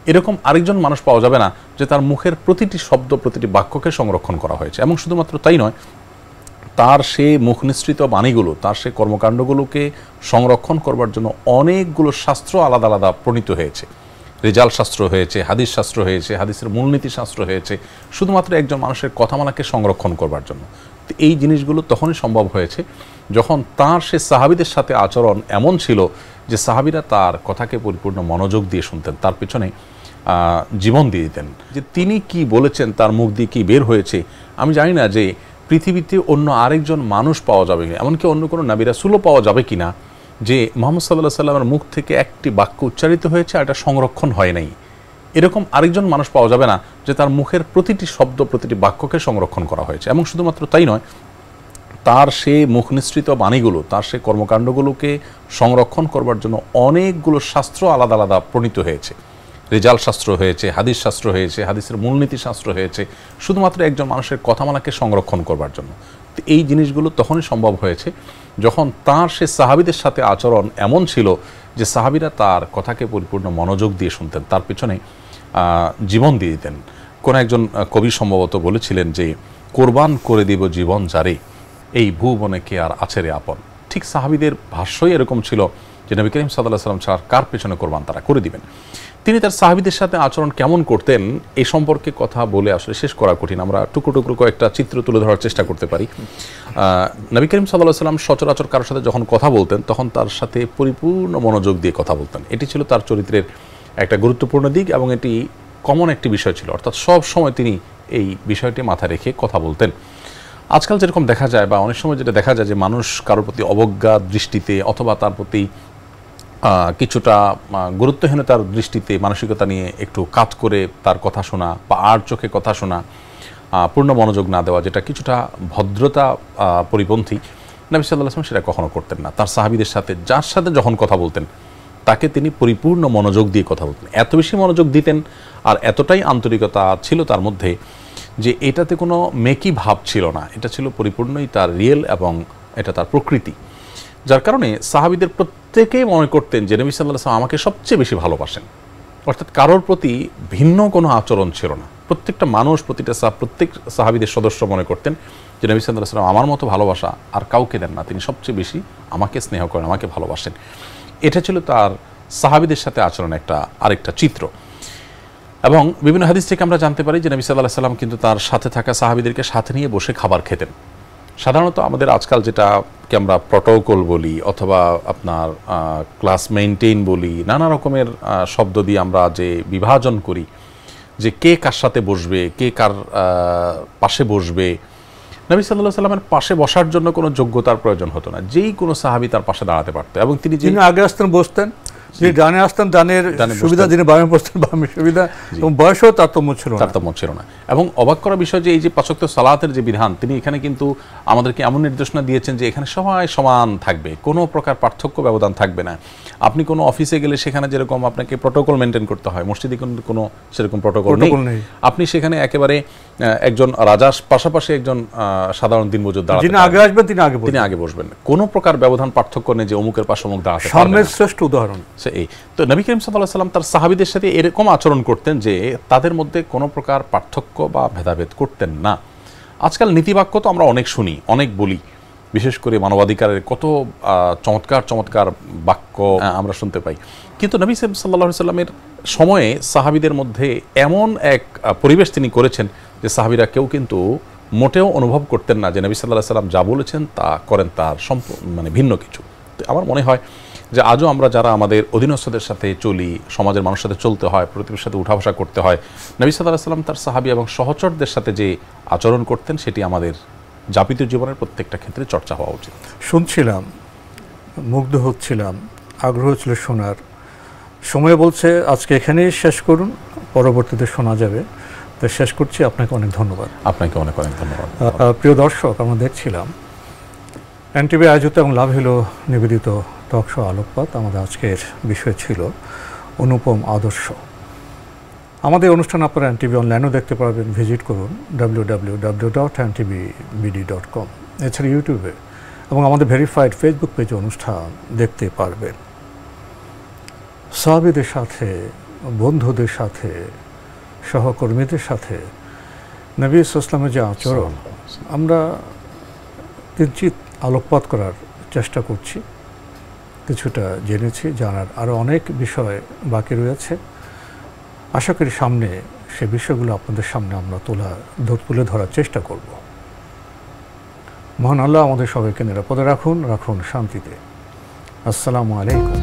এরকম আরেকজন মানুষ পাওয়া যাবে না যে তার মুখের প্রতিটি শব্দ প্রতিটি বাক্যকে সংরক্ষণ করা হয়েছে। এবং শুধুমাত্র তাই নয়, তার সে মুখ নিঃসৃত বাণীগুলো, তার সে কর্মকাণ্ডগুলোকে সংরক্ষণ করবার জন্য অনেকগুলো শাস্ত্র আলাদা আলাদা প্রণীত হয়েছে। রেজাল শাস্ত্র হয়েছে, হাদিস শাস্ত্র হয়েছে, হাদিসের মূলনীতি শাস্ত্র হয়েছে, শুধুমাত্র একজন মানুষের কথামালাকে সংরক্ষণ করবার জন্য। এই জিনিসগুলো তখনই সম্ভব হয়েছে যখন তার সে সাহাবীদের সাথে আচরণ এমন ছিল যে সাহাবীরা তার কথাকে পরিপূর্ণ মনোযোগ দিয়ে শুনতেন, তার পেছনে জীবন দিয়ে দিতেন। যে তিনি কি বলেছেন, তার মুখ দিয়ে কি বের হয়েছে, আমি জানি না যে পৃথিবীতে অন্য আরেকজন মানুষ পাওয়া যাবে কিনা, এমনকি অন্য কোনো নবী রাসূলও পাওয়া যাবে কিনা যে মুহাম্মদ সাল্লাল্লাহু আলাইহি সাল্লামের মুখ থেকে একটি বাক্য উচ্চারিত হয়েছে আর এটা সংরক্ষণ হয় নাই। এরকম আরেকজন মানুষ পাওয়া যাবে না যে তার মুখের প্রতিটি শব্দ প্রতিটি বাক্যকে সংরক্ষণ করা হয়েছে। এবং শুধুমাত্র তাই নয়, তার সে মুখ নিঃসৃত বাণীগুলো, তার সে কর্মকাণ্ডগুলোকে সংরক্ষণ করবার জন্য অনেকগুলো শাস্ত্র আলাদা আলাদা প্রণীত হয়েছে। রেজাল শাস্ত্র হয়েছে, হাদিস শাস্ত্র হয়েছে, হাদিসের মূলনীতি শাস্ত্র হয়েছে, শুধুমাত্র একজন মানুষের কথামালাকে সংরক্ষণ করবার জন্য। এই জিনিসগুলো তখনই সম্ভব হয়েছে যখন তার সে সাহাবীদের সাথে আচরণ এমন ছিল যে সাহাবীরা তার কথাকে পরিপূর্ণ মনোযোগ দিয়ে শুনতেন, তার পেছনে জীবন দিয়ে দিতেন। কোন একজন কবি সম্ভবত বলেছিলেন যে কোরবান করে দিব জীবন যারে, এই ভুবনে কে আর আছে রে আপন। ঠিক সাহাবীদের ভাষ্যই এরকম ছিল যে নবী করিম সাল্লাল্লাহু আলাইহি ওয়াসাল্লাম ছাড়া কার পেছনে কোরবান তারা করে দিবেন। তিনি তার সাহাবীদের সাথে আচরণ কেমন করতেন এই সম্পর্কে কথা বলে আসলে শেষ করা কঠিন। আমরা টুকরো টুকরো কয়েকটা চিত্র তুলে ধরার চেষ্টা করতে পারি। নবী করিম সাল্লাল্লাহু আলাইহি ওয়াসাল্লাম সচরাচর কারোর সাথে যখন কথা বলতেন তখন তার সাথে পরিপূর্ণ মনোযোগ দিয়ে কথা বলতেন। এটি ছিল তার চরিত্রের একটা গুরুত্বপূর্ণ দিক এবং এটি কমন একটি বিষয় ছিল, অর্থাৎ সব সময় তিনি এই বিষয়টি মাথায় রেখে কথা বলতেন। আজকাল যেরকম দেখা যায় বা অনেক সময় যেটা দেখা যায় যে মানুষ কারোর প্রতি অবজ্ঞা দৃষ্টিতে অথবা তার প্রতি কিছুটা গুরুত্বহীনতার দৃষ্টিতে মানসিকতা নিয়ে একটু কাজ করে তার কথা শোনা বা আর চোখে কথা শোনা, পূর্ণ মনোযোগ না দেওয়া, যেটা কিছুটা ভদ্রতা পরিপন্থী, নবী সাল্লাল্লাহু আলাইহি ওয়াসাল্লাম সেটা কখনো করতেন না। তার সাহাবীদের সাথে যার সাথে যখন কথা বলতেন তাকে তিনি পরিপূর্ণ মনোযোগ দিয়ে কথা বলতেন। এত বেশি মনোযোগ দিতেন আর এতটাই আন্তরিকতা ছিল তার মধ্যে যে এটাতে কোনো মেকি ভাব ছিল না, এটা ছিল পরিপূর্ণই তার রিয়েল এবং এটা তার প্রকৃতি। যার কারণে সাহাবীদের প্রত্যেকেই মনে করতেন যে নবী সাল্লাল্লাহু আলাইহি ওয়াসাল্লাম আমাকে সবচেয়ে বেশি ভালোবাসেন, অর্থাৎ কারোর প্রতি ভিন্ন কোনো আচরণ ছিল না। প্রত্যেকটা মানুষ, প্রত্যেক সাহাবীদের সদস্য মনে করতেন যে নবী সাল্লাল্লাহু আলাইহি ওয়াসাল্লাম আমার মতো ভালোবাসা আর কাউকে দেন না, তিনি সবচেয়ে বেশি আমাকে স্নেহ করেন, আমাকে ভালোবাসেন। এটা ছিল তার সাহাবীদের সাথে আচরণ একটা আরেকটা চিত্র। এবং বিভিন্ন হাদিস থেকে আমরা জানতে পারি যে নবী সাল্লাল্লাহু আলাইহি ওয়াসাল্লাম কিন্তু তার সাথে থাকা সাহাবীদেরকে সাথে নিয়ে বসে খাবার খেতেন। সাধারণত আমাদের আজকাল যেটাকে আমরা প্রটোকল বলি অথবা আপনার ক্লাস মেইনটেইন বলি, নানা রকমের শব্দ দিয়ে আমরা যে বিভাজন করি যে কে কার সাথে বসবে, কে কার পাশে বসবে, নবী সাল্লাল্লাহু আলাইহি ওয়াসাল্লামের পাশে বসার জন্য কোনো যোগ্যতার প্রয়োজন হতো না, যেই কোনো সাহাবী তার পাশে দাঁড়াতে পারত। এবং তিনি যিনি আগে আসতেন বসতেন, যিনি ডানে আসতেন ডানের সুবিধা, যিনি বামে বসতেন বামের সুবিধা, এবং বয়সও তারতম্য ছিল না। এবং অবাক করা বিষয় যে এই যে ৫ ওয়াক্ত সালাতের যে বিধান, তিনি এখানে কিন্তু আমাদেরকে এমন নির্দেশনা দিয়েছেন যে এখানে সবাই সমান থাকবে, কোনো প্রকার পার্থক্য ব্যবধান থাকবে না। আপনি কোনো অফিসে গেলে সেখানে যেরকম আপনাকে প্রটোকল মেনটেন করতে হয়, মসজিদে কিন্তু কোনো সেরকম প্রটোকল নেই। আপনি সেখানে একেবারে একজন রাজার পাশাপাশি একজন সাধারণ দিনমজুর দাঁড়াতে, যিনি আগে আসবেন তিনি আগে বসবেন, কোনো প্রকার ব্যবধান পার্থক্য নেই যে অমুকের পাশে অমুক দাঁড়াতে পারবে। সামনের শ্রেষ্ঠ উদাহরণ এই তো নবী করিম সাল্লাল্লাহু আলাইহি ওয়াসাল্লাম তার সাহাবীদের সাথে এরকম আচরণ করতেন যে তাদের মধ্যে কোনো প্রকার পার্থক্য বা ভেদাভেদ করতেন না। আজকাল নীতিবাক্য তো আমরা অনেক শুনি, অনেক বলি, বিশেষ করে মানবাধিকারের কত চমৎকার চমৎকার বাক্য আমরা শুনতে পাই, কিন্তু নবী সাল্লাল্লাহু আলাইহি ওয়াসাল্লামের সময়ে সাহাবীদের মধ্যে এমন এক পরিবেশ তিনি করেছেন যে সাহাবীরা কেউ কিন্তু মোটেও অনুভব করতেন না যে নবী সাল্লাল্লাহু আলাইহি ওয়াসাল্লাম যা বলেছেন তা করেন তার মানে ভিন্ন কিছু। আমার মনে হয় যে আজও আমরা যারা আমাদের অধীনস্থদের সাথে চলি, সমাজের মানুষের সাথে চলতে হয়, প্রতিবেশীর সাথে উঠা বসা করতে হয়, নবী সাল্লাল্লাহু আলাইহি ওয়াসাল্লাম তার সাহাবী এবং সহচরদের সাথে যে আচরণ করতেন সেটি আমাদের যাপিত জীবনের প্রত্যেকটা ক্ষেত্রে চর্চা হওয়া উচিত। শুনছিলাম, মুগ্ধ হচ্ছিলাম, আগ্রহ ছিল শোনার। সময় বলছে আজকে এখানেই শেষ করুন, পরবর্তীতে শোনা যাবে, তো শেষ করছি। আপনাকে অনেক ধন্যবাদ। আপনাকে অনেক অনেক ধন্যবাদ। প্রিয় দর্শক, আমরা দেখছিলাম এনটিভি আয়োজিত এবং লাভ হলো নিবেদিত টক শো আলোকপাত। আমাদের আজকের বিষয় ছিল অনুপম আদর্শ। আমাদের অনুষ্ঠান আপনারা এনটিভি অনলাইনেও দেখতে পারবেন, ভিজিট করুন www.ntvbd.com। এছাড়া ইউটিউবে এবং আমাদের ভেরিফাইড ফেসবুক পেজে অনুষ্ঠান দেখতে পারবেন। সাহাবীদের সাথে বন্ধুদের সাথে, সহকর্মীদের সাথে নবী ইসলামের যে আচরণ আমরা কিঞ্চিত আলোকপাত করার চেষ্টা করছি। কিছুটা জেনেছি, জানার আরও অনেক বিষয় বাকি রয়েছে। আশা করি সামনে সে বিষয়গুলো আপনাদের সামনে আমরা তুলে ধরার চেষ্টা করব। মহান আল্লাহ আমাদের সবাইকে নিরাপদে রাখুন, রাখুন শান্তিতে। আসসালামু আলাইকুম।